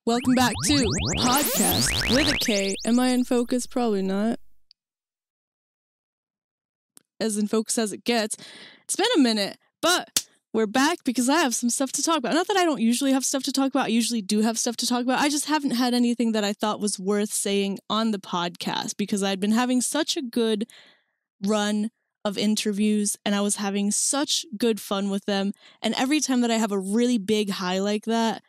Welcome back to podKast with a K. Am I in focus? Probably not. As in focus as it gets. It's been a minute, but we're back because I have some stuff to talk about. Not that I don't usually have stuff to talk about. I usually do have stuff to talk about. I just haven't had anything that I thought was worth saying on the podcast because I'd been having such a good run of interviews and I was having such good fun with them. And every time that I have a really big high like that,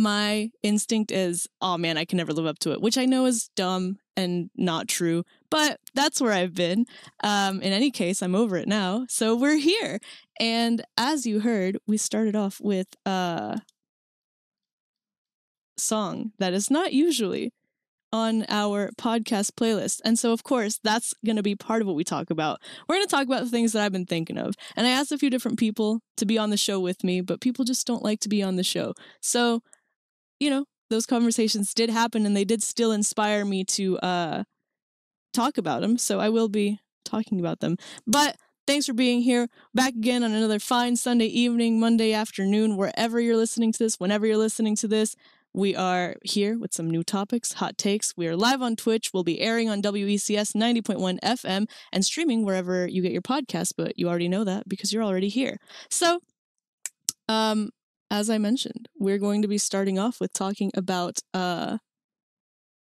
my instinct is, oh man, I can never live up to it, which I know is dumb and not true, but that's where I've been. In any case, I'm over it now. So we're here. And as you heard, we started off with a song that is not usually on our podcast playlist. And so, of course, that's going to be part of what we talk about. We're going to talk about the things that I've been thinking of. And I asked a few different people to be on the show with me, but people just don't like to be on the show. So, you know, those conversations did happen and they did still inspire me to talk about them. So I will be talking about them. But thanks for being here. Back again on another fine Sunday evening, Monday afternoon, wherever you're listening to this, whenever you're listening to this. We are here with some new topics, hot takes. We are live on Twitch. We'll be airing on WECS 90.1 FM and streaming wherever you get your podcast, but you already know that because you're already here. So, as I mentioned, we're going to be starting off with talking about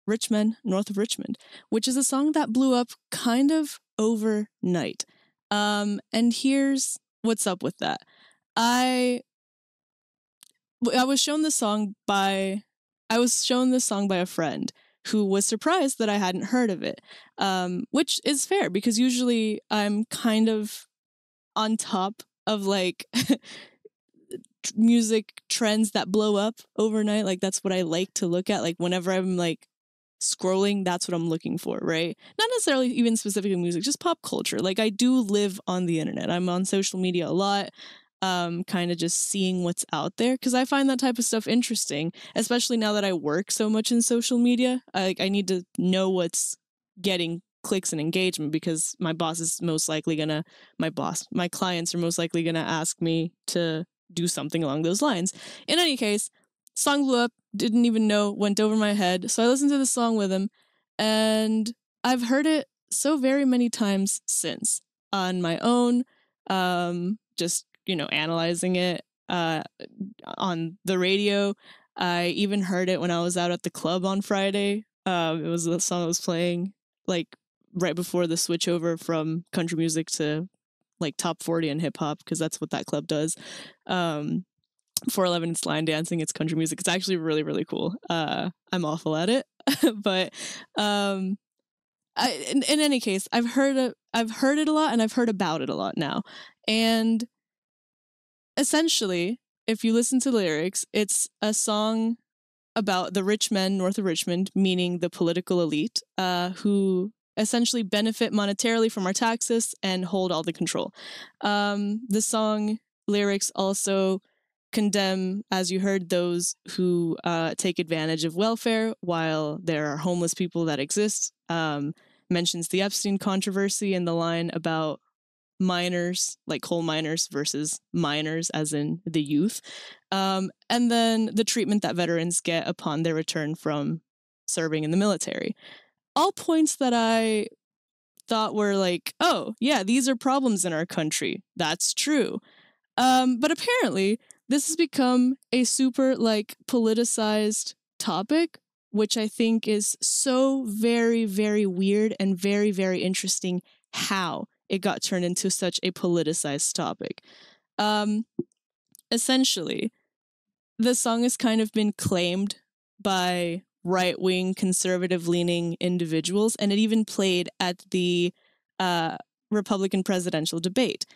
Richmond, north of Richmond, which is a song that blew up kind of overnight. And here's what's up with that. I was shown this song by a friend who was surprised that I hadn't heard of it, which is fair because usually I'm kind of on top of like music trends that blow up overnight. Like that's what I like to look at. Like whenever I'm like scrolling, that's what I'm looking for, right? Not necessarily even specifically music, just pop culture. Like I do live on the internet. I'm on social media a lot. Kind of just seeing what's out there because I find that type of stuff interesting, especially now that I work so much in social media. I need to know what's getting clicks and engagement because my clients are most likely gonna ask me to do something along those lines. In any case, song blew up, didn't even know, went over my head. So I listened to the song with him and I've heard it so very many times since on my own, just analyzing it on the radio. I even heard it when I was out at the club on Friday. It was the song I was playing like right before the switch over from country music to like top 40 and hip hop because that's what that club does. 411, it's line dancing, it's country music. It's actually really, really cool. I'm awful at it, but in any case, I've heard it a lot and I've heard about it a lot now. And essentially, if you listen to the lyrics, it's a song about the rich men north of Richmond, meaning the political elite, who essentially benefit monetarily from our taxes and hold all the control. The song lyrics also condemn, as you heard, those who take advantage of welfare while there are homeless people that exist. Mentions the Epstein controversy and the line about miners, like coal miners versus miners as in the youth. And then the treatment that veterans get upon their return from serving in the military. All points that I thought were like, oh, yeah, these are problems in our country. That's true. But apparently, this has become a super, like, politicized topic, which I think is so very, very weird and very, very interesting how it got turned into such a politicized topic. Essentially, the song has kind of been claimed by right-wing, conservative-leaning individuals, and it even played at the Republican presidential debate.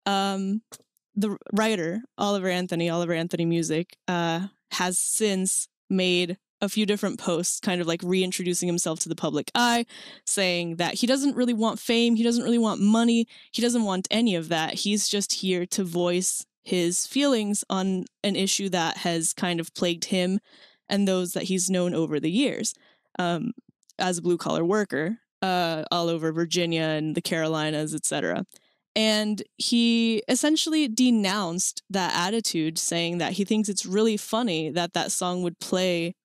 The writer, Oliver Anthony Music, has since made a few different posts kind of like reintroducing himself to the public eye, saying that he doesn't really want fame, he doesn't really want money, he doesn't want any of that. He's just here to voice his feelings on an issue that has kind of plagued him and those that he's known over the years as a blue-collar worker all over Virginia and the Carolinas, etc. And he essentially denounced that attitude, saying that he thinks it's really funny that that song would play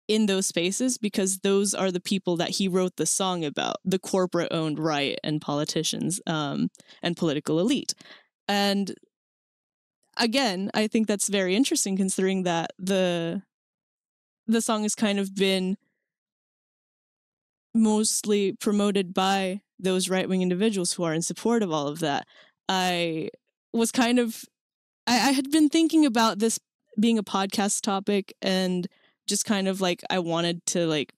in those spaces because those are the people that he wrote the song about, the corporate-owned right and politicians and political elite. And again, I think that's very interesting considering that the song has kind of been mostly promoted by those right-wing individuals who are in support of all of that. I was kind of, I had been thinking about this being a podcast topic and just kind of like, I wanted to like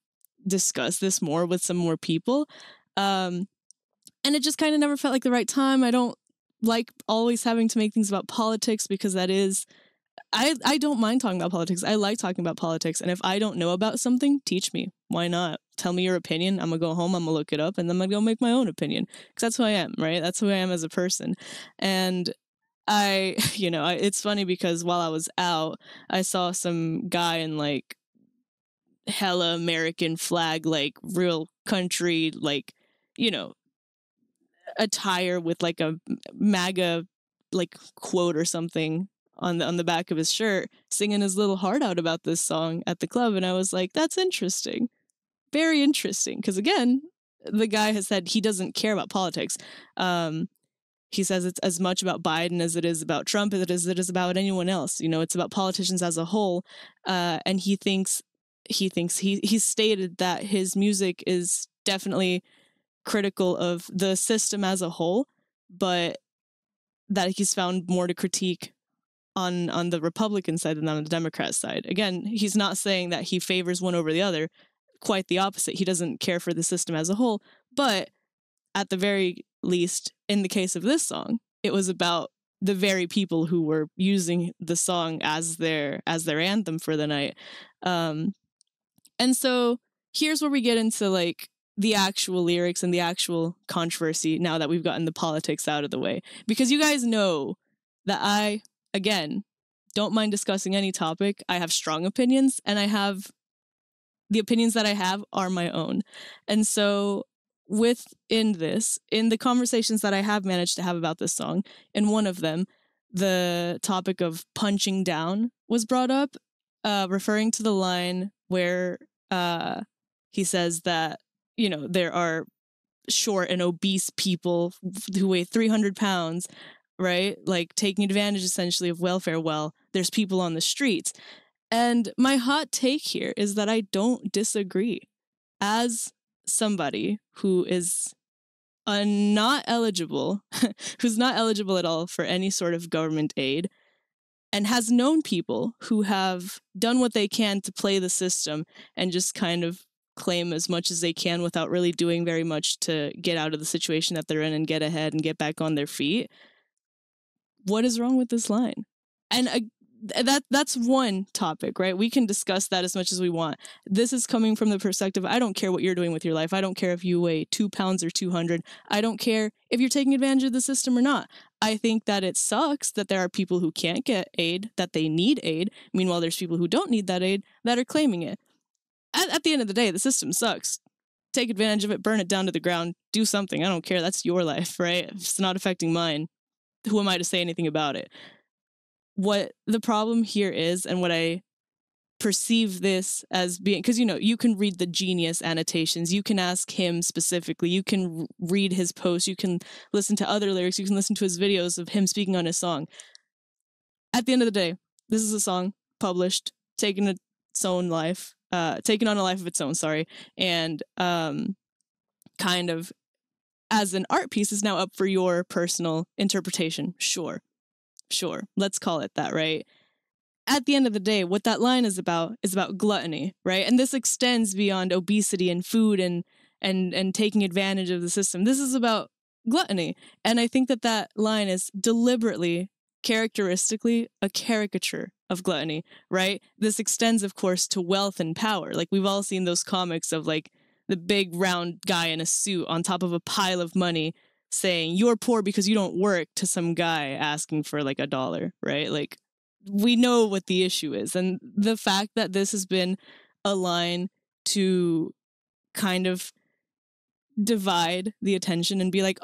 discuss this more with some more people. And it just kind of never felt like the right time. I don't like always having to make things about politics because that is, I don't mind talking about politics. I like talking about politics. And if I don't know about something, teach me. Why not? Tell me your opinion. I'm going to go home. I'm going to look it up and then I'm going to go make my own opinion because that's who I am, right? That's who I am as a person. And it's funny because while I was out, I saw some guy in like hella American flag, like real country, like, attire with like a MAGA like quote or something on the back of his shirt, singing his little heart out about this song at the club. And I was like, that's interesting. Very interesting. Because again, the guy has said he doesn't care about politics. He says it's as much about Biden as it is about Trump as it is about anyone else. It's about politicians as a whole. And he stated that his music is definitely critical of the system as a whole, but that he's found more to critique on the Republican side than on the Democrat side. Again, he's not saying that he favors one over the other. Quite the opposite. He doesn't care for the system as a whole, but at the very least, in the case of this song, it was about the very people who were using the song as their anthem for the night. And so here's where we get into like the actual lyrics and the actual controversy now that we've gotten the politics out of the way. Because you guys know that I, again, don't mind discussing any topic. I have strong opinions and the opinions that I have are my own. And so in the conversations that I have managed to have about this song, in one of them, the topic of punching down was brought up, referring to the line where he says that, there are short and obese people who weigh 300 pounds, right? Like taking advantage essentially of welfare. Well, there's people on the streets. And my hot take here is that I don't disagree. As somebody who is not eligible, who's not eligible at all for any sort of government aid, and has known people who have done what they can to play the system and just kind of claim as much as they can without really doing very much to get out of the situation that they're in and get ahead and get back on their feet. What is wrong with this line? And that's one topic, right? We can discuss that as much as we want. This is coming from the perspective, I don't care what you're doing with your life. I don't care if you weigh 2 pounds or 200. I don't care if you're taking advantage of the system or not. I think that it sucks that there are people who can't get aid, that they need aid. Meanwhile, there's people who don't need that aid that are claiming it. At the end of the day, the system sucks. Take advantage of it, burn it down to the ground, do something. I don't care. That's your life, right? If it's not affecting mine, who am I to say anything about it? What the problem here is, and what I perceive this as being, because, you can read the Genius annotations. You can ask him specifically. You can read his posts. You can listen to other lyrics. You can listen to his videos of him speaking on his song. At the end of the day, this is a song published, taking its own life, taking on a life of its own, and kind of as an art piece is now up for your personal interpretation. Sure. Let's call it that, right? At the end of the day, what that line is about gluttony, right? And this extends beyond obesity and food and taking advantage of the system. This is about gluttony. And I think that line is deliberately, characteristically, a caricature of gluttony, right? This extends, of course, to wealth and power. Like, we've all seen those comics of, like, the big round guy in a suit on top of a pile of money saying, "You're poor because you don't work," to some guy asking for, like, $1, right? Like, we know what the issue is. And the fact that this has been a line to kind of divide the attention and be like,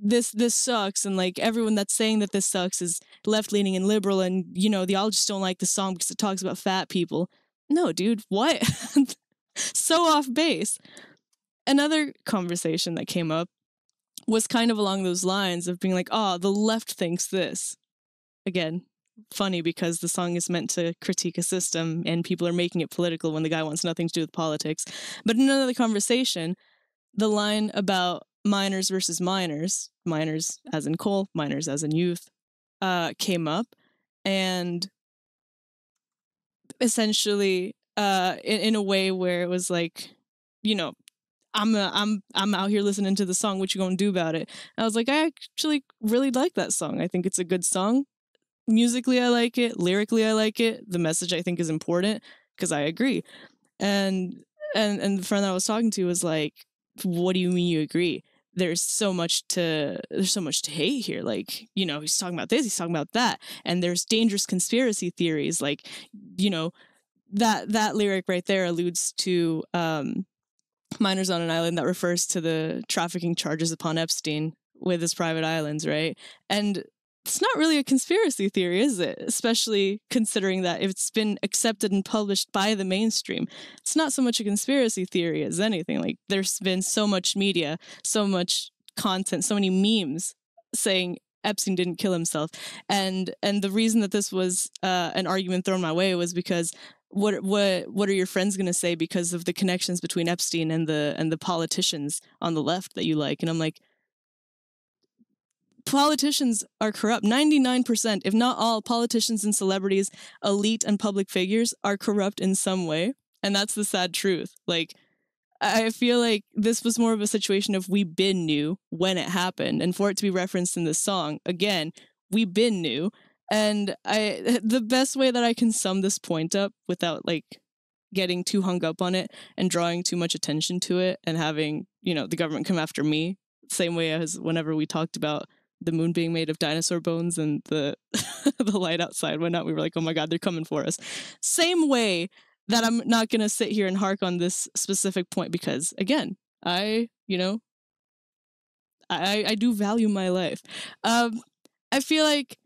this sucks, and like everyone that's saying that this sucks is left-leaning and liberal, and they all just don't like the song because it talks about fat people. no, dude, what? So off base. Another conversation that came up was kind of along those lines of being like, oh, the left thinks this. Again, funny because the song is meant to critique a system and people are making it political when the guy wants nothing to do with politics. But in another conversation, the line about minors versus minors as in coal, minors as in youth, came up. And essentially, in a way where it was like, you know, I'm out here listening to the song. What you gonna do about it? And I was like, I actually really like that song. I think it's a good song. Musically, I like it. Lyrically, I like it. The message I think is important because I agree. And the friend that I was talking to was like, "What do you mean you agree? There's so much to hate here. Like, you know, he's talking about this, he's talking about that, and there's dangerous conspiracy theories. Like, you know, that lyric right there alludes to minors on an island. That refers to the trafficking charges upon Epstein with his private islands, right? And it's not really a conspiracy theory, is it? Especially considering that if it's been accepted and published by the mainstream, it's not so much a conspiracy theory as anything. Like, there's been so much media, so much content, so many memes saying Epstein didn't kill himself. And the reason that this was an argument thrown my way was because what are your friends going to say because of the connections between Epstein and the politicians on the left that you like? And I'm like, politicians are corrupt. 99%, if not all, politicians and celebrities, elite and public figures are corrupt in some way. And that's the sad truth. Like, I feel like this was more of a situation of we been knew when it happened. And for it to be referenced in this song, again, we been knew. And the best way that I can sum this point up without like getting too hung up on it and drawing too much attention to it and having, you know, the government come after me, same way as whenever we talked about the moon being made of dinosaur bones and the the light outside went out, we were like, oh my God, they're coming for us. Same way that I'm not going to sit here and hark on this specific point because, again, I do value my life. I feel like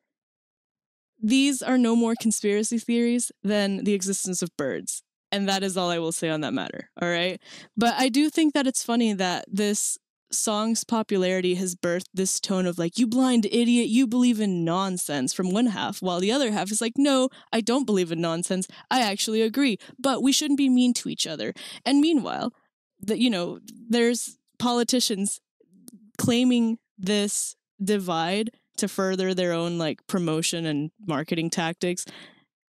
these are no more conspiracy theories than the existence of birds. And that is all I will say on that matter, all right? But I do think that it's funny that this song's popularity has birthed this tone of like, you blind idiot, you believe in nonsense from one half, while the other half is like, no, I don't believe in nonsense. I actually agree, but we shouldn't be mean to each other. And meanwhile, there's politicians claiming this divide to further their own like promotion and marketing tactics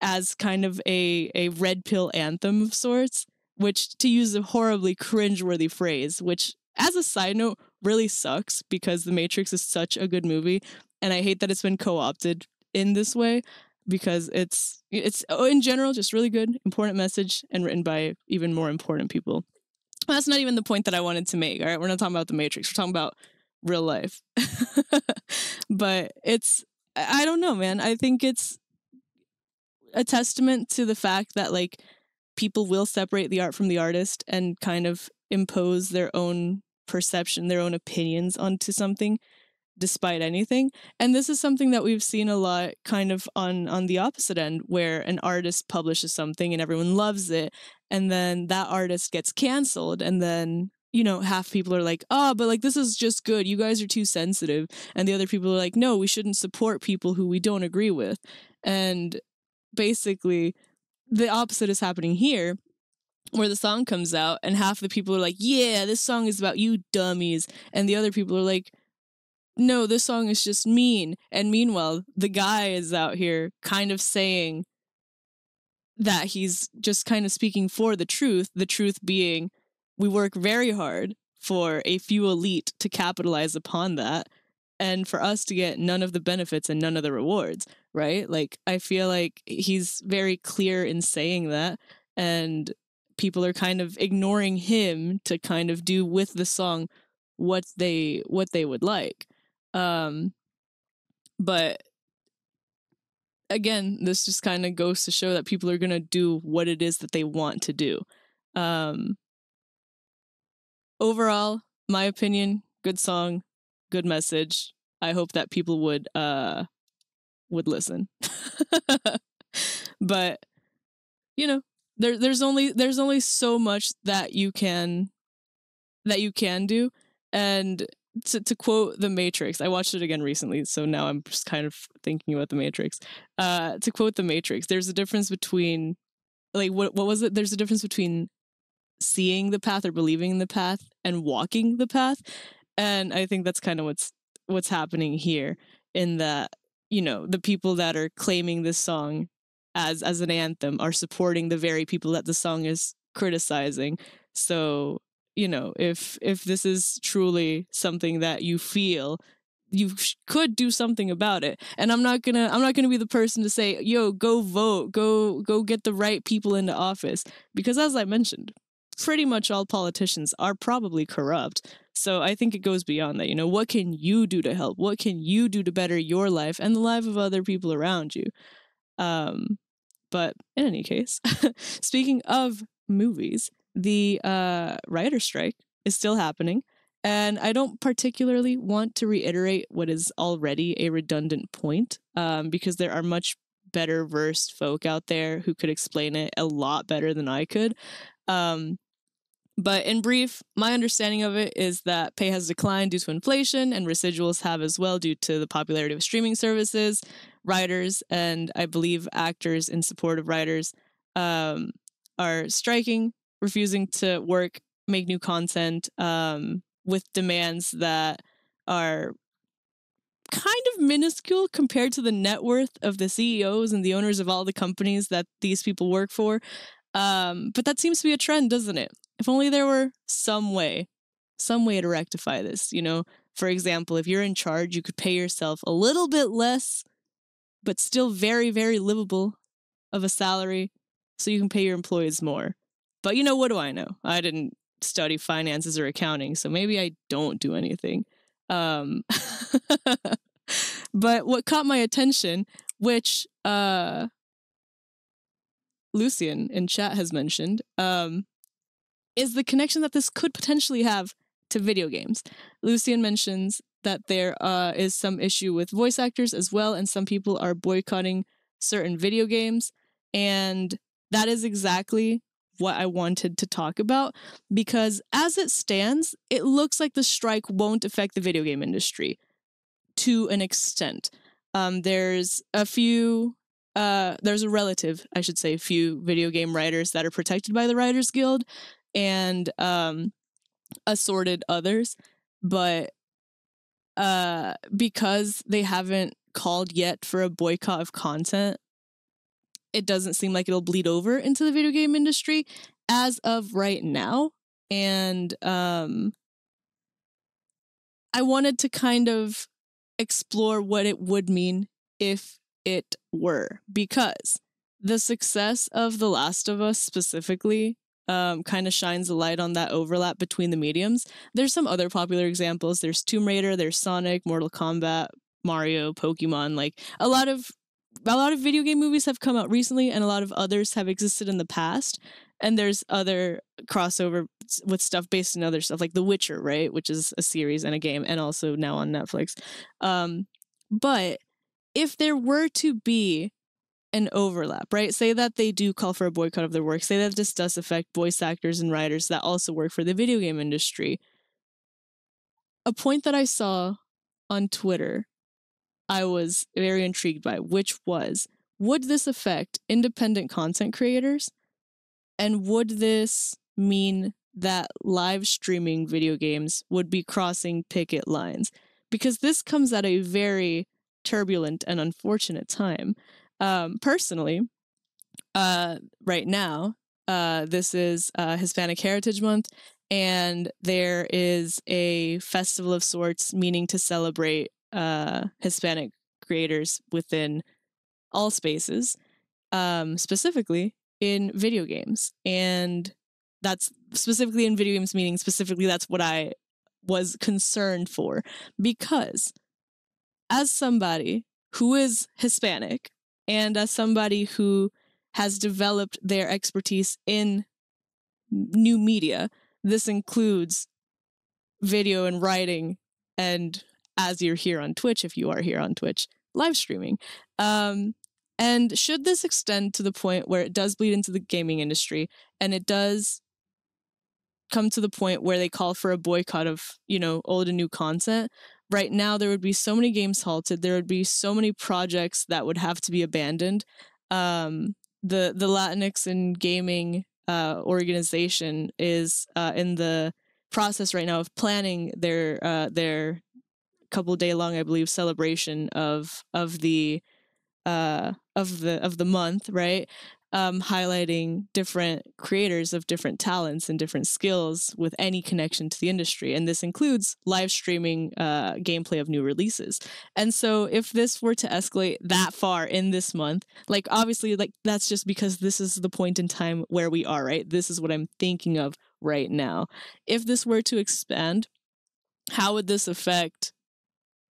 as kind of a red pill anthem of sorts, which, to use a horribly cringeworthy phrase, which as a side note really sucks because The Matrix is such a good movie, and I hate that it's been co-opted in this way because it's in general just really good, important message and written by even more important people. That's not even the point that I wanted to make. All right, we're not talking about The Matrix. We're talking about real life. But I don't know, man. I think it's a testament to the fact that like people will separate the art from the artist and kind of impose their own perception, their own opinions onto something despite anything. And this is something that we've seen a lot kind of on the opposite end, where an artist publishes something and everyone loves it, and then that artist gets canceled, and then, you know, half people are like, oh, but like this is just good, you guys are too sensitive, and the other people are like, no, we shouldn't support people who we don't agree with. And basically the opposite is happening here, where the song comes out and half the people are like, yeah, this song is about you dummies, and the other people are like, no, this song is just mean. And meanwhile, the guy is out here kind of saying that he's just kind of speaking for the truth being we work very hard for a few elite to capitalize upon that, and for us to get none of the benefits and none of the rewards, right? Like, I feel like he's very clear in saying that, and people are kind of ignoring him to kind of do with the song what they would like. But again, this just kind of goes to show that people are going to do what it is that they want to do. Overall, my opinion, good song, good message. I hope that people would listen. But, you know, there's only so much that you can do. And to quote The Matrix, I watched it again recently, so now I'm just kind of thinking about The Matrix. To quote The Matrix, there's a difference between, like, what was it? There's a difference between seeing the path or believing in the path and walking the path. And I think that's kind of what's happening here, in that, the people that are claiming this song as an anthem are supporting the very people that the song is criticizing. So, if this is truly something that you feel, you could do something about it. And I'm not gonna be the person to say, yo, go vote, go get the right people into office, because as I mentioned, pretty much all politicians are probably corrupt. So I think it goes beyond that. What can you do to help? What can you do to better your life and the life of other people around you? But in any case, speaking of movies, the writer strike is still happening. And I don't particularly want to reiterate what is already a redundant point, because there are much better versed folk out there who could explain it a lot better than I could. But in brief, my understanding of it is that pay has declined due to inflation, and residuals have as well due to the popularity of streaming services. Writers and I believe actors in support of writers are striking, refusing to work, make new content, with demands that are kind of minuscule compared to the net worth of the CEOs and the owners of all the companies that these people work for. But that seems to be a trend, doesn't it? If only there were some way to rectify this. For example, if you're in charge, you could pay yourself a little bit less, but still very, very livable of a salary, so you can pay your employees more. But what do I know? I didn't study finances or accounting, so maybe I don't do anything. But what caught my attention, which Lucian in chat has mentioned, is the connection that this could potentially have to video games. Lucian mentions that there is some issue with voice actors as well, and some people are boycotting certain video games. And that is exactly what I wanted to talk about, because as it stands, it looks like the strike won't affect the video game industry to an extent. There's a relative, I should say, few video game writers that are protected by the Writers Guild, and assorted others, but because they haven't called yet for a boycott of content, it doesn't seem like it'll bleed over into the video game industry as of right now. And I wanted to kind of explore what it would mean if it were, because the success of The Last of Us specifically kind of shines a light on that overlap between the mediums. There's some other popular examples. There's Tomb Raider, there's Sonic, Mortal Kombat, Mario, Pokemon. Like a lot of video game movies have come out recently, and a lot of others have existed in the past. And there's other crossover with stuff based in other stuff, like The Witcher, right? Which is a series and a game, and also now on Netflix. But if there were to be an overlap, right? Say that they do call for a boycott of their work. Say that this does affect voice actors and writers that also work for the video game industry. A point that I saw on Twitter, I was very intrigued by, which was, would this affect independent content creators? And would this mean that live streaming video games would be crossing picket lines? Because this comes at a very turbulent and unfortunate time. Personally, right now, this is Hispanic Heritage Month, and there is a festival of sorts meaning to celebrate Hispanic creators within all spaces, specifically in video games. And that's specifically in video games, meaning specifically that's what I was concerned for, because as somebody who is Hispanic, and as somebody who has developed their expertise in new media, this includes video and writing, and as you're here on Twitch, if you are here on Twitch, live streaming. And should this extend to the point where it does bleed into the gaming industry and it does come to the point where they call for a boycott of, old and new content, right now there would be so many games halted. There would be so many projects that would have to be abandoned. The Latinx in gaming organization is in the process right now of planning their couple day long, I believe, celebration of the month, right? Highlighting different creators of different talents and different skills with any connection to the industry. And this includes live streaming gameplay of new releases. And so if this were to escalate that far in this month, like obviously like that's just because this is the point in time where we are, right? This is what I'm thinking of right now. If this were to expand, how would this affect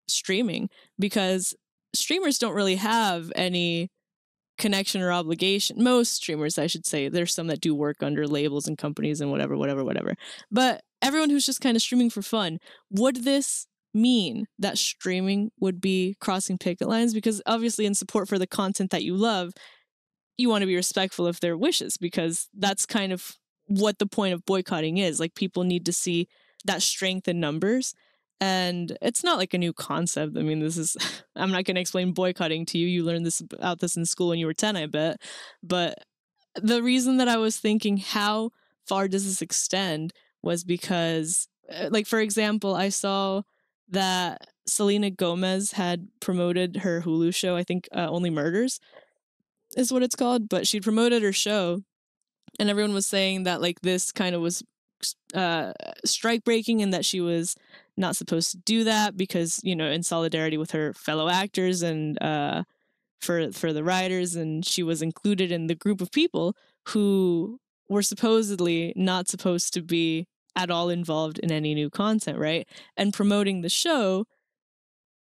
streaming? Because streamers don't really have any connection or obligation. Most streamers, I should say. There's some that do work under labels and companies and whatever. But everyone who's just kind of streaming for fun, would this mean that streaming would be crossing picket lines? Because obviously in support for the content that you love, you want to be respectful of their wishes, because that's kind of what the point of boycotting is. Like, people need to see that strength in numbers. And it's not like a new concept. I mean, this is, I'm not going to explain boycotting to you. You learned about this in school when you were 10, I bet. But the reason that I was thinking, how far does this extend, was because, like, for example, I saw that Selena Gomez had promoted her Hulu show, I think Only Murders is what it's called. But she promoted her show, and everyone was saying that, like, this kind of was strike breaking, and that she was not supposed to do that because, in solidarity with her fellow actors and for the writers, and she was included in the group of people who were supposedly not supposed to be at all involved in any new content, right? And promoting the show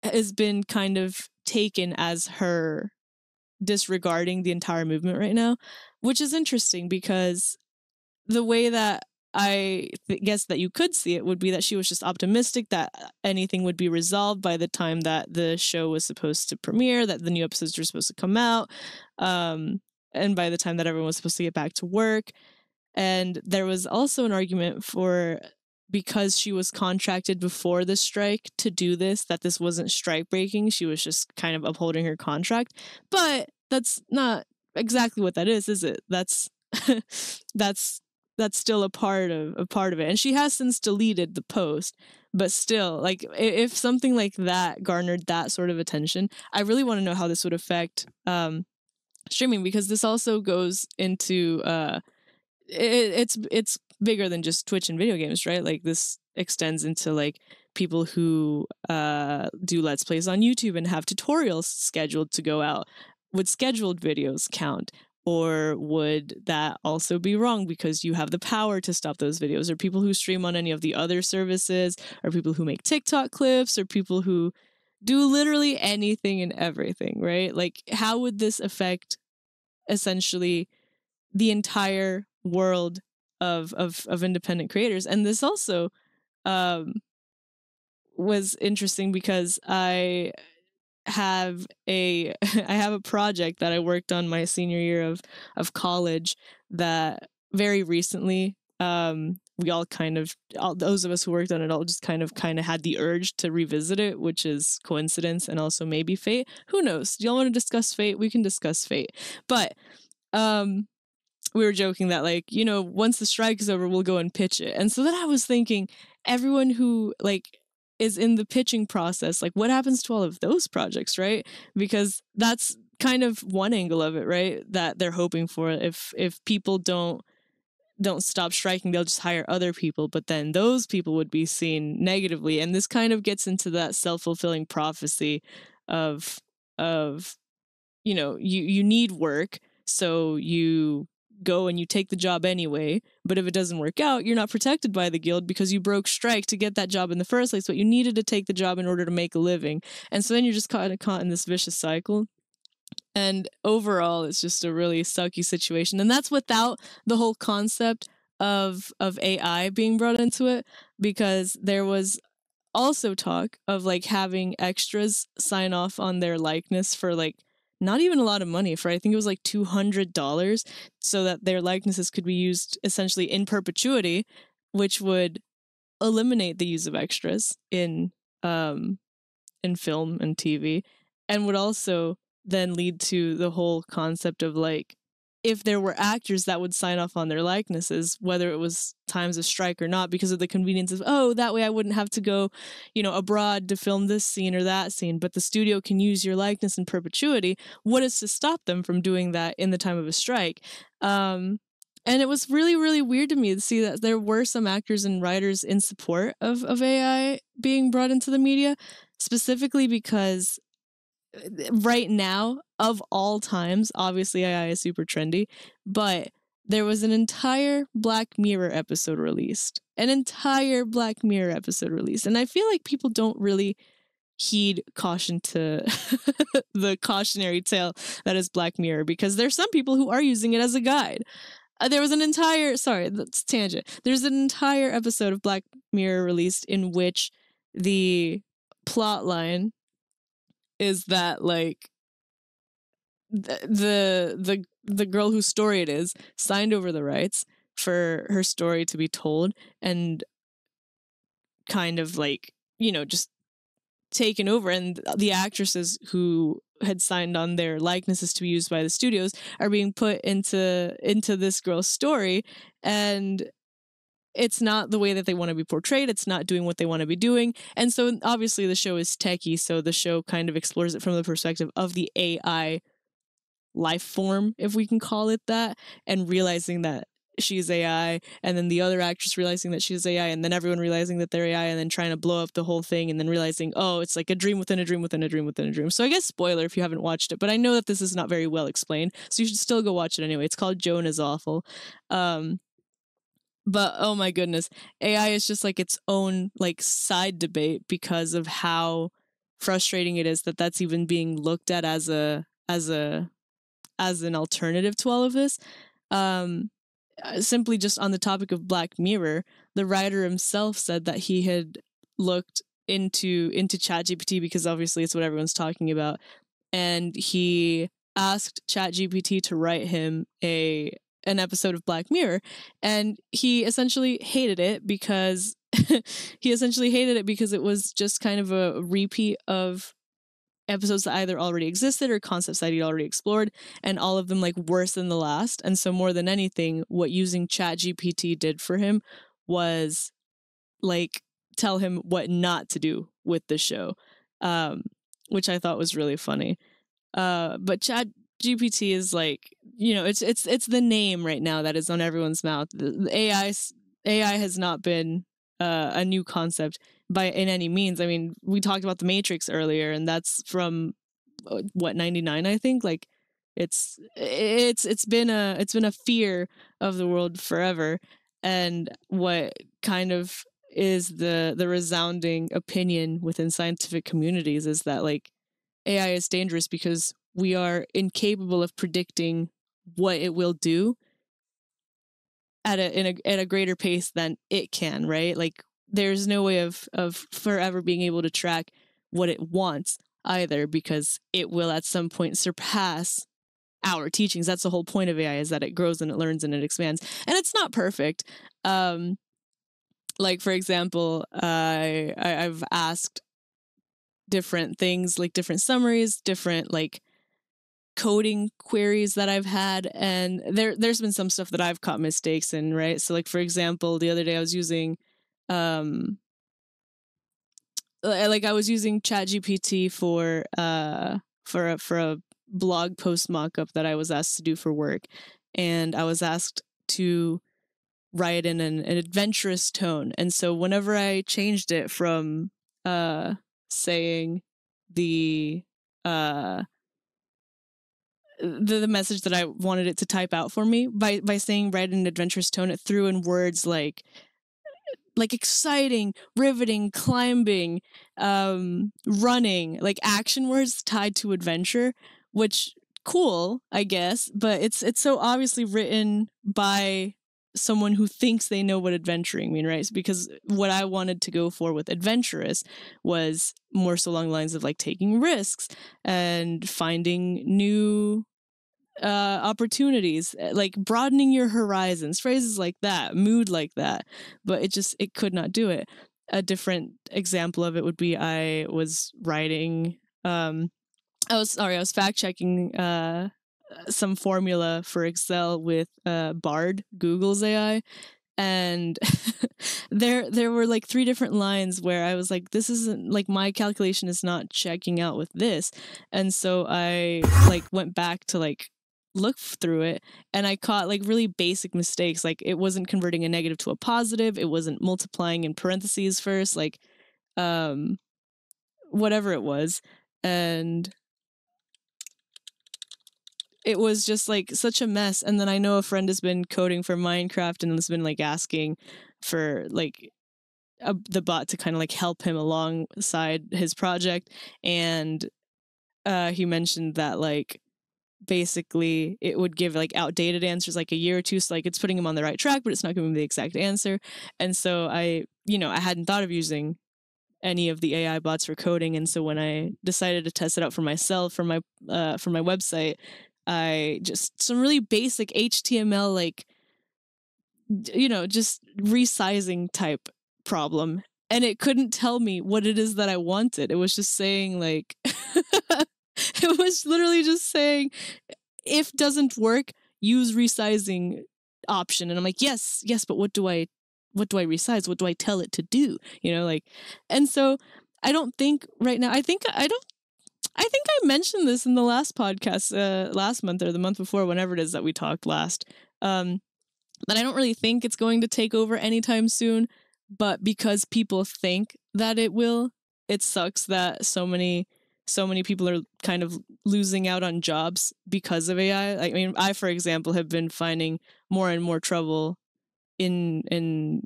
has been kind of taken as her disregarding the entire movement right now, which is interesting, because the way that I guess that you could see it would be that she was just optimistic that anything would be resolved by the time that the show was supposed to premiere, that the new episodes were supposed to come out, and by the time that everyone was supposed to get back to work. And there was also an argument for, because she was contracted before the strike to do this, that this wasn't strike breaking. She was just kind of upholding her contract. But that's not exactly what that is it? That's that's still a part of it. And she has since deleted the post, but still, like, if something like that garnered that sort of attention, I really want to know how this would affect streaming, because this also goes into it's bigger than just Twitch and video games, right? Like, this extends into like people who do Let's Plays on YouTube and have tutorials scheduled to go out. Would scheduled videos count? Or would that also be wrong because you have the power to stop those videos? Or people who stream on any of the other services, or people who make TikTok clips, or people who do literally anything and everything, right? Like, how would this affect essentially the entire world of independent creators? And this also was interesting because I have a project that I worked on my senior year of college that very recently we all those of us who worked on it all just kind of had the urge to revisit it, which is coincidence and also maybe fate. Who knows? Do y'all want to discuss fate? We can discuss fate. But we were joking that, like, once the strike is over, we'll go and pitch it. And so then I was thinking, everyone who like is in the pitching process, like, what happens to all of those projects, right? Because that's kind of one angle of it, right? That they're hoping for. If people don't stop striking, they'll just hire other people, but then those people would be seen negatively. And this kind of gets into that self-fulfilling prophecy of you need work, so you go and you take the job anyway, but if it doesn't work out, you're not protected by the guild because you broke strike to get that job in the first place, but you needed to take the job in order to make a living. And so then you're just caught in this vicious cycle. And overall, it's just a really sucky situation. And that's without the whole concept of AI being brought into it, because there was also talk of like having extras sign off on their likeness for like not even a lot of money for, I think it was like $200, so that their likenesses could be used essentially in perpetuity, which would eliminate the use of extras in film and TV, and would also then lead to the whole concept of like, if there were actors that would sign off on their likenesses, whether it was times of strike or not, because of the convenience of, oh, that way I wouldn't have to go, abroad to film this scene or that scene, but the studio can use your likeness in perpetuity. What is to stop them from doing that in the time of a strike? And it was really, really weird to me to see that there were some actors and writers in support of AI being brought into the media, specifically because right now, of all times, obviously AI is super trendy, but there was an entire Black Mirror episode released. And I feel like people don't really heed caution to the cautionary tale that is Black Mirror, because there's some people who are using it as a guide. There was an entire, sorry, that's tangent. There's an entire episode of Black Mirror released in which the plot line is that like the girl whose story it is signed over the rights for her story to be told, and kind of like, just taken over, and the actresses who had signed on their likenesses to be used by the studios are being put into this girl's story, and it's not the way that they want to be portrayed. It's not doing what they want to be doing. And so obviously the show is techie, so the show kind of explores it from the perspective of the AI life form, if we can call it that, and realizing that she's AI, and then the other actress realizing that she's AI, and then everyone realizing that they're AI, and then trying to blow up the whole thing, and then realizing, oh, it's like a dream within a dream within a dream within a dream. So I guess spoiler if you haven't watched it, but I know that this is not very well explained, so you should still go watch it anyway. It's called Joan is Awful. But oh my goodness, AI is just like its own like side debate because of how frustrating it is that that's even being looked at as an alternative to all of this. Simply just on the topic of Black Mirror, the writer himself said that he had looked into ChatGPT, because obviously it's what everyone's talking about, and he asked ChatGPT to write him an episode of Black Mirror, and he essentially hated it because it was just kind of a repeat of episodes that either already existed or concepts that he'd already explored, and all of them like worse than the last. And so more than anything, what using ChatGPT did for him was like tell him what not to do with the show, which I thought was really funny. But ChatGPT is like, it's the name right now that is on everyone's mouth. The AI has not been a new concept in any means. I mean, we talked about The Matrix earlier, and that's from 99, I think. Like, it's been a fear of the world forever, and what kind of is the resounding opinion within scientific communities is that like AI is dangerous because we are incapable of predicting what it will do at a greater pace than it can, right? Like there's no way of forever being able to track what it wants either, because it will at some point surpass our teachings. That's the whole point of AI, is that it grows and it learns and it expands, and it's not perfect. Like for example, I've asked different things, like different summaries, different like coding queries that I've had, and there's been some stuff that I've caught mistakes in, right? So like for example, the other day I was using ChatGPT for a blog post mock-up that I was asked to do for work, and I was asked to write in an adventurous tone. And so whenever I changed it from saying the message that I wanted it to type out for me, by saying write in an adventurous tone, it threw in words like exciting, riveting, climbing, running, like action words tied to adventure, which cool, I guess, but it's so obviously written by someone who thinks they know what adventuring mean, right? Because what I wanted to go for with adventurous was more so along the lines of like taking risks and finding new opportunities, like broadening your horizons, phrases like that, mood like that. But it could not do it. A different example of it would be I was writing, I was fact checking some formula for Excel with Bard, Google's AI, and there were like 3 different lines where I was like, this isn't like, my calculation is not checking out with this. And so I like went back to like look through it, and I caught like really basic mistakes. Like it wasn't converting a negative to a positive, it wasn't multiplying in parentheses first, like whatever it was. And it was just like such a mess. And then I know a friend has been coding for Minecraft and has been like asking for like the bot to kind of like help him alongside his project. And he mentioned that like basically it would give like outdated answers like a year or two. So like it's putting him on the right track, but it's not giving him the exact answer. And so I hadn't thought of using any of the AI bots for coding. And so when I decided to test it out for myself, for my website, I just some really basic HTML, like, just resizing type problem. And it couldn't tell me what it is that I wanted. It was just saying like, it was literally just saying, if doesn't work, use resizing option. And I'm like, yes, but what do I resize? What do I tell it to do? And so I don't think right now, I think I mentioned this in the last podcast, last month or the month before, whenever it is that we talked last, that I don't really think it's going to take over anytime soon. But because people think that it will, it sucks that so many people are kind of losing out on jobs because of AI. Like, I mean, I, for example, have been finding more and more trouble in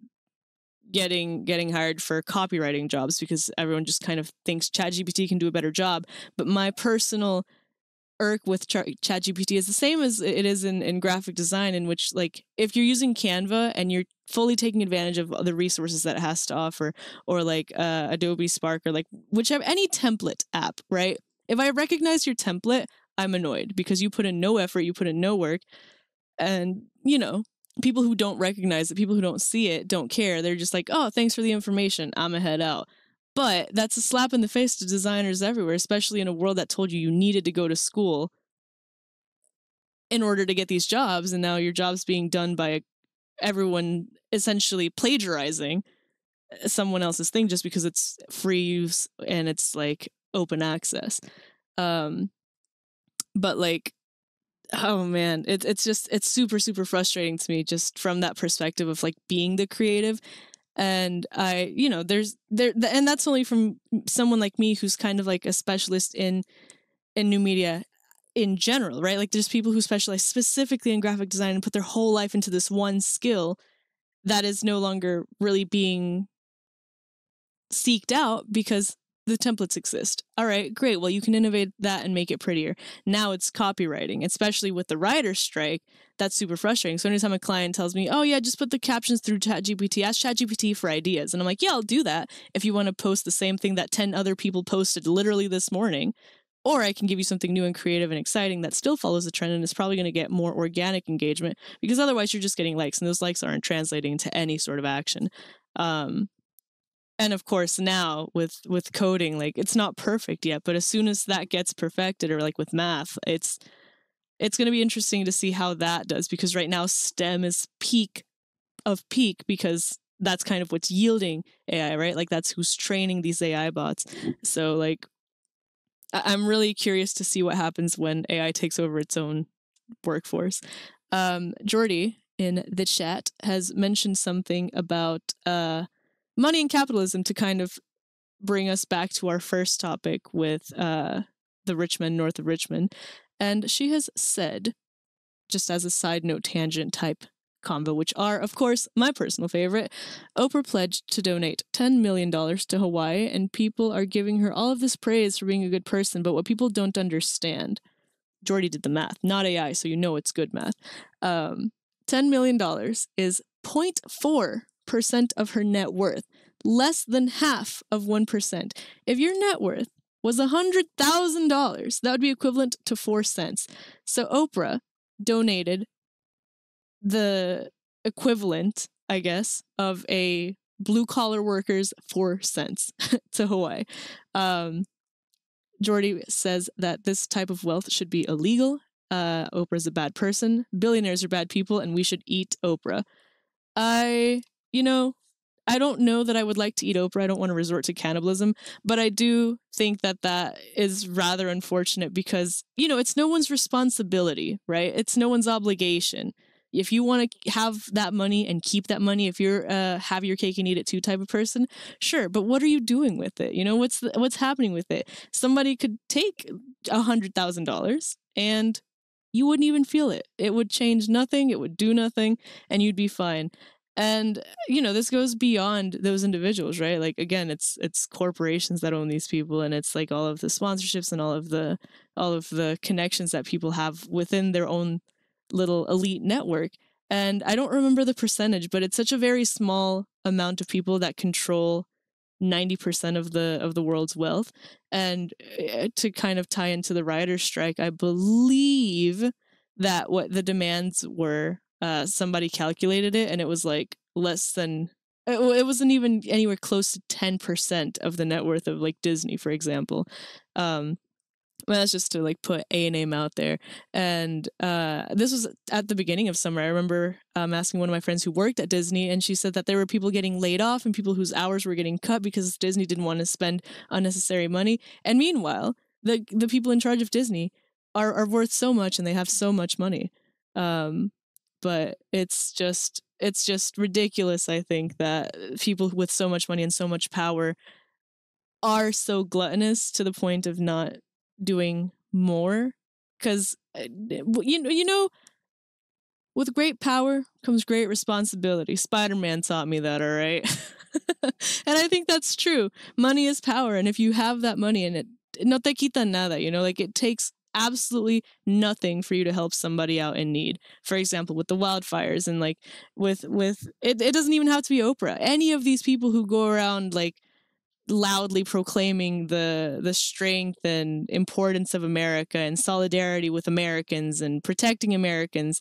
getting hired for copywriting jobs because everyone just kind of thinks ChatGPT can do a better job. But my personal irk with ChatGPT is the same as it is in graphic design, in which, like, if you're using Canva and you're fully taking advantage of the resources that it has to offer, or like Adobe Spark, or like whichever, any template app, right? If I recognize your template, I'm annoyed because you put in no effort, you put in no work. And, people who don't recognize it, people who don't see it, don't care. They're just like, oh, thanks for the information, I'm a head out. But that's a slap in the face to designers everywhere, especially in a world that told you needed to go to school in order to get these jobs. And now your job's being done by everyone essentially plagiarizing someone else's thing just because it's free use and it's like open access. But like, oh man, it's super, super frustrating to me just from that perspective of like being the creative. And I, and that's only from someone like me who's kind of like a specialist in new media in general, right? Like there's people who specialize specifically in graphic design and put their whole life into this one skill that is no longer really being seeked out because the templates exist. All right, great. Well, you can innovate that and make it prettier. Now it's copywriting, especially with the writer's strike. That's super frustrating. So anytime a client tells me, oh yeah, just put the captions through ChatGPT, ask ChatGPT for ideas. And I'm like, yeah, I'll do that if you want to post the same thing that 10 other people posted literally this morning. Or I can give you something new and creative and exciting that still follows the trend and is probably going to get more organic engagement, because otherwise you're just getting likes and those likes aren't translating into any sort of action. And of course now with coding, like it's not perfect yet, but as soon as that gets perfected, or like with math, it's going to be interesting to see how that does, because right now STEM is peak of peak because that's kind of what's yielding AI, right? Like that's who's training these AI bots. So like I'm really curious to see what happens when AI takes over its own workforce. Jordy in the chat has mentioned something about money and capitalism to kind of bring us back to our first topic with the Richmond, north of Richmond. And she has said, just as a side note tangent type convo, which are, of course, my personal favorite, Oprah pledged to donate $10 million to Hawaii, and people are giving her all of this praise for being a good person. But what people don't understand, Jordy did the math, not AI, so you know it's good math. $10 million is 0.4% of her net worth, less than half of 1%. If your net worth was $100,000, that would be equivalent to 4 cents. So Oprah donated the equivalent, I guess, of a blue-collar worker's 4 cents to Hawaii. Jordy says that this type of wealth should be illegal. Oprah's a bad person. Billionaires are bad people, and we should eat Oprah. I don't know that I would like to eat Oprah. I don't want to resort to cannibalism, but I do think that that is rather unfortunate because, it's no one's responsibility, right? It's no one's obligation. If you want to have that money and keep that money, if you're have your cake and eat it too type of person, sure. But what are you doing with it? What's happening with it? Somebody could take $100,000 and you wouldn't even feel it. It would change nothing. It would do nothing, and you'd be fine. And, this goes beyond those individuals, right? Like, again, it's corporations that own these people, and it's like all of the sponsorships and all of the connections that people have within their own little elite network. And I don't remember the percentage, but it's such a very small amount of people that control 90% of the world's wealth. And to kind of tie into the writer's strike, I believe that what the demands were, somebody calculated it, and it was like less than, it wasn't even anywhere close to 10% of the net worth of like Disney, for example. Well, that's just to like put a name out there. And this was at the beginning of summer. I remember asking one of my friends who worked at Disney, and she said that there were people getting laid off and people whose hours were getting cut because Disney didn't want to spend unnecessary money. And meanwhile, the people in charge of Disney are worth so much and they have so much money. But it's just ridiculous, I think, that people with so much money and so much power are so gluttonous to the point of not doing more, because with great power comes great responsibility. Spider-Man taught me that, all right? And I think that's true. Money is power, and if you have that money, and no te quita nada, like it takes absolutely nothing for you to help somebody out in need. For example, with the wildfires, and like with it doesn't even have to be Oprah. Any of these people who go around like loudly proclaiming the strength and importance of America and solidarity with Americans and protecting Americans.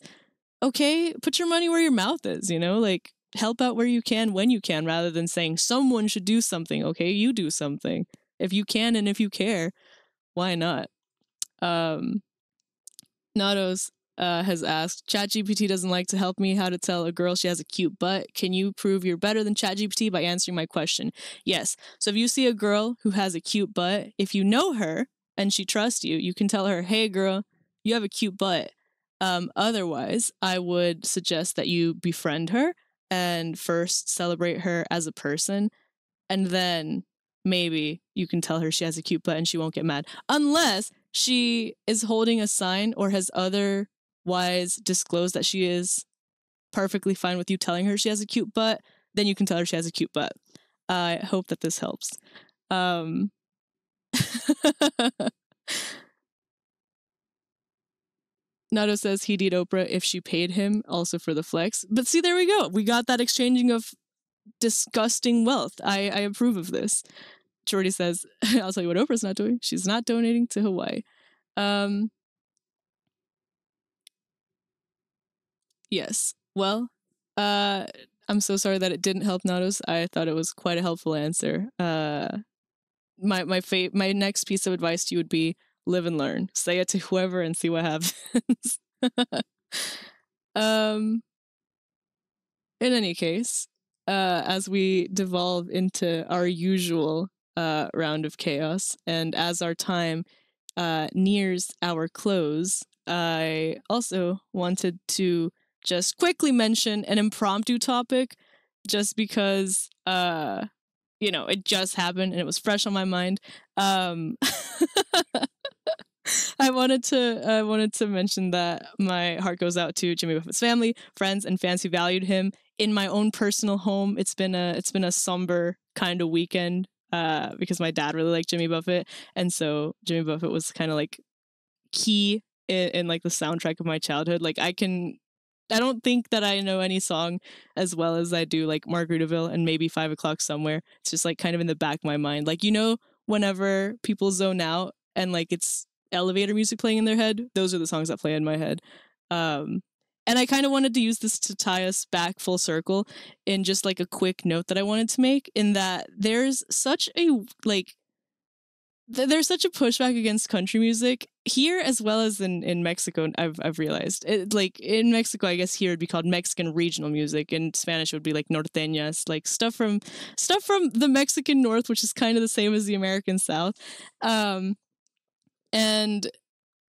Okay, put your money where your mouth is, like help out where you can when you can, rather than saying someone should do something. Okay, you do something. If you can and if you care, why not? Nados has asked, ChatGPT doesn't like to help me how to tell a girl she has a cute butt. Can you prove you're better than ChatGPT by answering my question? Yes. So if you see a girl who has a cute butt, if you know her and she trusts you, you can tell her, hey girl, you have a cute butt. Otherwise, I would suggest that you befriend her and first celebrate her as a person, and then maybe you can tell her she has a cute butt and she won't get mad. Unless she is holding a sign or has otherwise disclosed that she is perfectly fine with you telling her she has a cute butt, then you can tell her she has a cute butt. I hope that this helps. Nato says he'd eat Oprah if she paid him, also for the flex. But see, there we go. We got that exchanging of disgusting wealth. I approve of this. Jordy says, I'll tell you what Oprah's not doing. She's not donating to Hawaii. Yes. Well, I'm so sorry that it didn't help Natos. I thought it was quite a helpful answer. My next piece of advice to you would be live and learn. Say it to whoever and see what happens. In any case, as we devolve into our usual round of chaos, and as our time nears our close, I also wanted to just quickly mention an impromptu topic, just because it just happened and it was fresh on my mind. I wanted to mention that my heart goes out to Jimmy Buffett's family, friends, and fans who valued him. In my own personal home, it's been a somber kind of weekend because my dad really liked Jimmy Buffett, and so Jimmy Buffett was kind of like key in like the soundtrack of my childhood. Like I can I don't think that I know any song as well as I do like Margaritaville and maybe 5 o'clock somewhere. It's just like kind of in the back of my mind. Like, whenever people zone out and like it's elevator music playing in their head, those are the songs that play in my head. And I kind of wanted to use this to tie us back full circle in just like a quick note that I wanted to make, in that there's such a there's such a pushback against country music here as well as in Mexico. I've realized like in Mexico, I guess here it'd be called Mexican regional music. In Spanish it would be like norteñas, like stuff from the Mexican North, which is kind of the same as the American South. And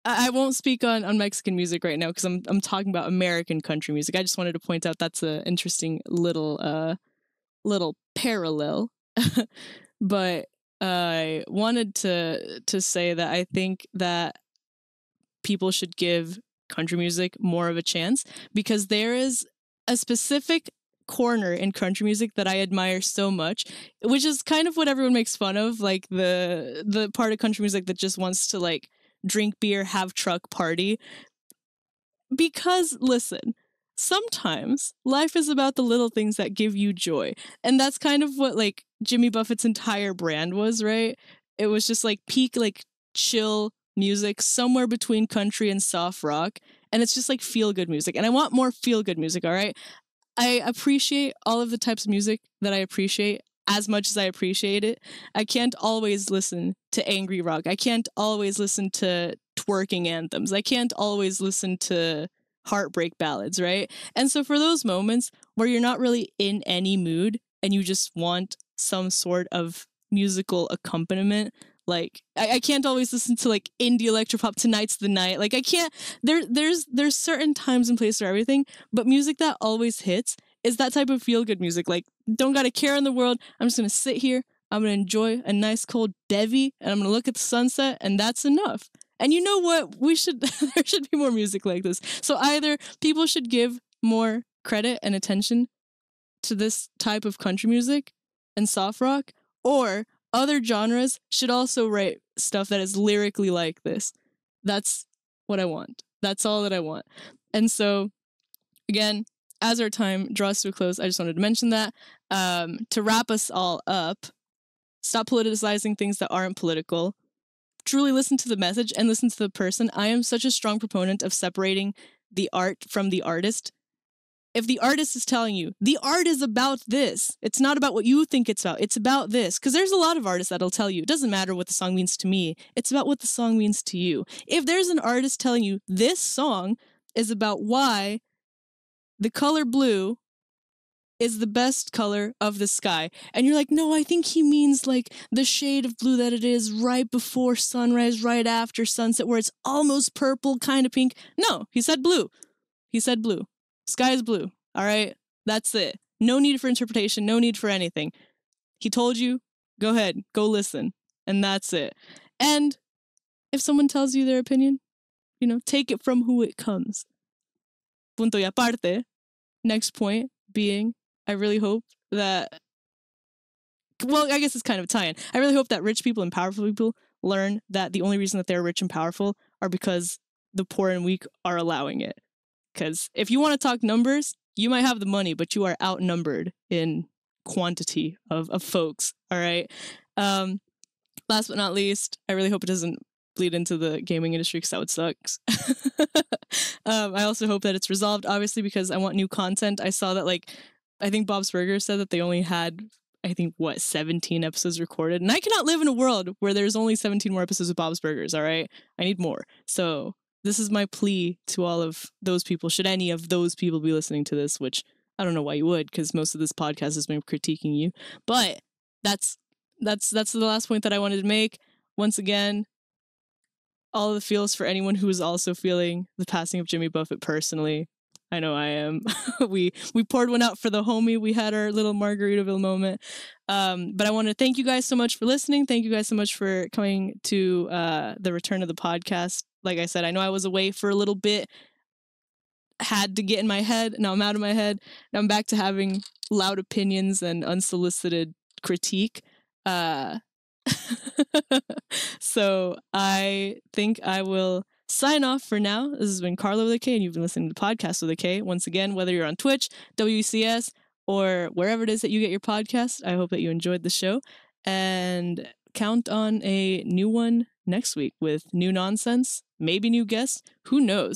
I won't speak on Mexican music right now because I'm talking about American country music. I just wanted to point out that's an interesting little parallel. But I wanted to say that I think that people should give country music more of a chance, because there is a specific corner in country music that I admire so much, which is kind of what everyone makes fun of, like the part of country music that just wants to like drink beer, have truck, party. Because listen, sometimes life is about the little things that give you joy. And that's kind of what like Jimmy Buffett's entire brand was, right? It was just like peak, like chill music somewhere between country and soft rock. And it's just like feel good music. And I want more feel good music, all right? I appreciate all of the types of music that I appreciate as much as I appreciate it. I can't always listen to angry rock. I can't always listen to twerking anthems. I can't always listen to heartbreak ballads, right? And so for those moments where you're not really in any mood and you just want some sort of musical accompaniment, like I can't always listen to like indie electropop, Tonight's the Night. Like I can't, there's certain times and places for everything, but music that always hits is that type of feel good music. Like, don't got a care in the world. I'm just gonna sit here, I'm gonna enjoy a nice cold bevy, and I'm gonna look at the sunset, and that's enough. And you know what? There should be more music like this. So either people should give more credit and attention to this type of country music and soft rock, or other genres should also write stuff that is lyrically like this. That's what I want. That's all that I want. And so, again, as our time draws to a close, I just wanted to mention that. To wrap us all up, stop politicizing things that aren't political. Truly listen to the message and listen to the person. I am such a strong proponent of separating the art from the artist. If the artist is telling you, the art is about this, it's not about what you think it's about this. Because there's a lot of artists that'll tell you, it doesn't matter what the song means to me, it's about what the song means to you. If there's an artist telling you, this song is about why the color blue is the best color of the sky, and you're like, no, I think he means like the shade of blue that it is right before sunrise, right after sunset, where it's almost purple, kind of pink. No, he said blue. He said blue. Sky is blue. All right? That's it. No need for interpretation. No need for anything. He told you, go ahead, go listen. And that's it. And if someone tells you their opinion, take it from who it comes. Punto y aparte. Next point being, I really hope that, well, I guess it's kind of a tie-in. I really hope that rich people and powerful people learn that the only reason that they're rich and powerful are because the poor and weak are allowing it. Because if you want to talk numbers, you might have the money, but you are outnumbered in quantity of folks. All right. Last but not least, I really hope it doesn't bleed into the gaming industry, because that would suck. I also hope that it's resolved, obviously, because I want new content. I saw that, like, I think Bob's Burgers said that they only had, 17 episodes recorded. And I cannot live in a world where there's only 17 more episodes of Bob's Burgers, all right? I need more. So this is my plea to all of those people, should any of those people be listening to this, which I don't know why you would, because most of this podcast has been critiquing you. But that's the last point that I wanted to make. Once again, all of the feels for anyone who is also feeling the passing of Jimmy Buffett personally. I know I am. We poured one out for the homie. We had our little Margaritaville moment. But I want to thank you guys so much for listening. Thank you guys so much for coming to the return of the podcast. Like I said, I know I was away for a little bit. Had to get in my head. Now I'm out of my head. Now I'm back to having loud opinions and unsolicited critique. So I think I will sign off for now. This has been Karla with a K, and you've been listening to the podcast with a K. Once again, whether you're on Twitch, WCS, or wherever it is that you get your podcast, I hope that you enjoyed the show. And count on a new one next week with new nonsense, maybe new guests. Who knows?